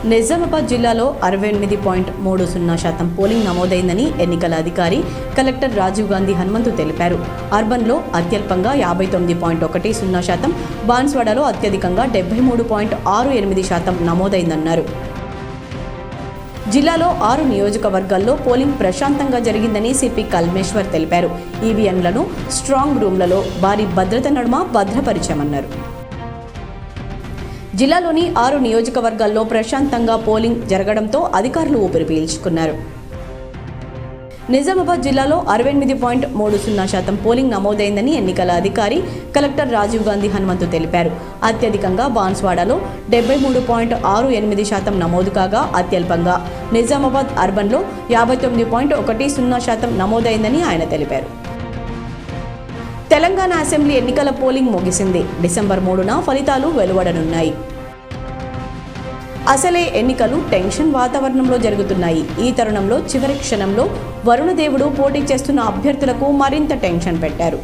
నిజామాబాద్ జిల్లాలో 68.30% పోలింగ్ నమోదైందని ఎన్నికల అధికారి కలెక్టర్ రాజీవ్ గాంధీ హనుమంతు తెలిపారు. అర్బన్లో అత్యల్పంగా 59.10%, బాన్స్వాడలో అత్యధికంగా 73.68% నమోదైందన్నారు. జిల్లాలో 6 నియోజకవర్గాల్లో పోలింగ్ ప్రశాంతంగా జరిగిందని సిపి కల్మేశ్వర్ తెలిపారు. ఈవీఎంలను స్ట్రాంగ్ రూమ్లలో భారీ భద్రత నడుమ భద్రపరిచామన్నారు. జిల్లాలోని 6 నియోజకవర్గాల్లో ప్రశాంతంగా పోలింగ్ జరగడంతో అధికారులు ఊపిరి పీల్చుకున్నారు. నిజామాబాద్ జిల్లాలో 68.30% పోలింగ్ నమోదైందని ఎన్నికల అధికారి కలెక్టర్ రాజీవ్ గాంధీ హనుమంతు తెలిపారు. అత్యధికంగా బాన్స్వాడలో 73.68% నమోదు కాగా అత్యల్పంగా నిజామాబాద్ అర్బన్లో 59.10% నమోదైందని ఆయన తెలిపారు. తెలంగాణ అసెంబ్లీ ఎన్నికల పోలింగ్ ముగిసింది. డిసెంబర్ 3న ఫలితాలు వెలువడనున్నాయి. అసలే ఎన్నికలు టెన్షన్ వాతావరణంలో జరుగుతున్నాయి. ఈ తరుణంలో చివరి క్షణంలో వరుణదేవుడు పోటీ చేస్తున్న అభ్యర్థులకు మరింత టెన్షన్ పెట్టారు.